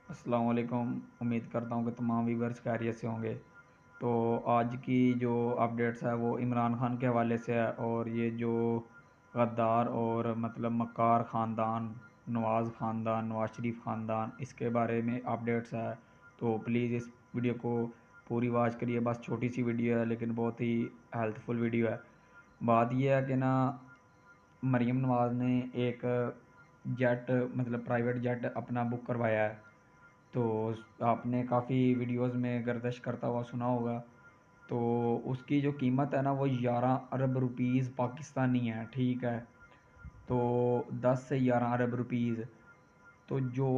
السلام علیکم۔ امید کرتا ہوں کہ تمام ویورز خیریت سے ہوں گے۔ تو آج کی جو اپڈیٹس ہے وہ عمران خان کے حوالے سے ہے، اور یہ جو غدار اور مطلب مکار خاندان، نواز خاندان، نواز شریف خاندان، اس کے بارے میں اپڈیٹس ہے۔ تو پلیز اس ویڈیو کو پوری واچ کریے۔ بس چھوٹی سی ویڈیو ہے لیکن بہت ہی ہیلتھ فل ویڈیو ہے۔ بات یہ ہے کہ مریم نواز نے ایک جیٹ مطلب پرائیویٹ جیٹ اپنا بک کروایا ہے۔ تو آپ نے کافی ویڈیوز میں گردش کرتا ہوا سنا ہوگا۔ تو اس کی جو قیمت ہے وہ 11 ارب روپیز پاکستانی ہے، ٹھیک ہے۔ تو 10 سے 11 ارب روپیز، تو جو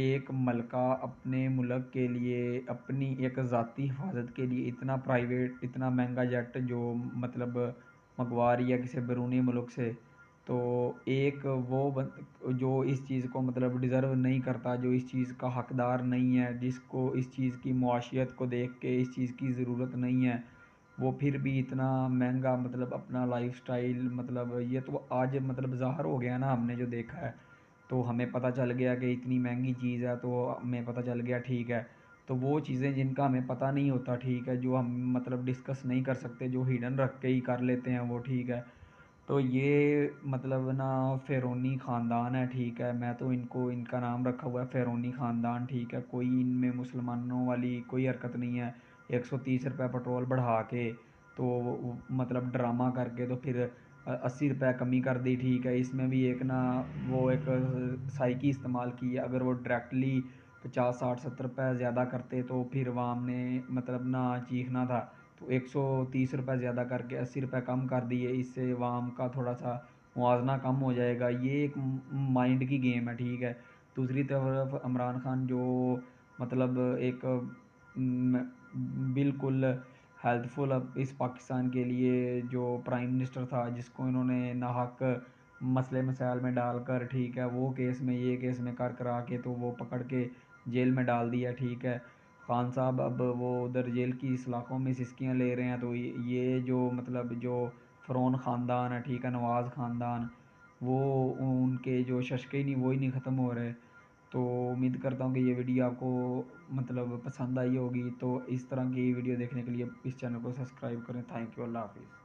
ایک ملکہ اپنے ملک کے لیے اپنی ایک ذاتی حفاظت کے لیے اتنا پرائیویٹ اتنا مہنگا جیٹ جو مطلب منگوا رہی ہے کسی بیرونی ملک سے، تو ایک وہ جو اس چیز کو مطلب ڈیزرو نہیں کرتا، جو اس چیز کا حقدار نہیں ہے، جس کو اس چیز کی معاشیت کو دیکھ کے اس چیز کی ضرورت نہیں ہے، وہ پھر بھی اتنا مہنگا مطلب اپنا لائف سٹائل مطلب یہ تو آج مطلب ظاہر ہو گیا نا، ہم نے جو دیکھا ہے تو ہمیں پتہ چل گیا کہ اتنی مہنگی چیز ہے، تو ہمیں پتہ چل گیا ٹھیک ہے۔ تو وہ چیزیں جن کا ہمیں پتہ نہیں ہوتا، ٹھیک ہے، جو ہم مطلب ڈسکس نہیں کر سکتے، جو ہیڈن رکھ کے ہی کر لیتے ہیں وہ، ٹھیک ہے۔ تو یہ مطلب فیرونی خاندان ہے، ٹھیک ہے۔ میں تو ان کا نام رکھا ہوا ہے فیرونی خاندان، ٹھیک ہے۔ کوئی ان میں مسلمانوں والی کوئی حرکت نہیں ہے۔ 130 روپے پٹرول بڑھا کے تو مطلب ڈرامہ کر کے تو پھر 80 روپے کمی کر دی، ٹھیک ہے۔ اس میں بھی وہ ایک سائیکی استعمال کی ہے۔ اگر وہ ڈائریکٹلی 50 60 70 روپے زیادہ کرتے تو پھر عوام نے مطلب چیخنا تھا۔ تو 130 روپے زیادہ کر کے 80 روپے کم کر دیے، اس سے عوام کا تھوڑا سا موازنہ کم ہو جائے گا۔ یہ ایک مائنڈ کی گیم ہے، ٹھیک ہے۔ دوسری طرف عمران خان جو مطلب ایک بالکل ہیلتھ فل اس پاکستان کے لیے جو پرائم منسٹر تھا، جس کو انہوں نے ناحق مسئلے مسائل میں ڈال کر، ٹھیک ہے، وہ کیس میں یہ کیس میں کرا کے تو وہ پکڑ کے جیل میں ڈال دیا، ٹھیک ہے۔ خان صاحب اب وہ ادھر جیل کی سلاخوں میں سسکیاں لے رہے ہیں۔ تو یہ جو مطلب جو فرعون خاندان ہے، ٹھیک ہے، نواز خاندان، وہ ان کے جو ششکے نہیں وہی نہیں ختم ہو رہے۔ تو امید کرتا ہوں کہ یہ ویڈیو آپ کو مطلب پسند آئی ہوگی۔ تو اس طرح کی ویڈیو دیکھنے کے لیے اس چینل کو سبسکرائب کریں۔ تھینک یو، اللہ حافظ۔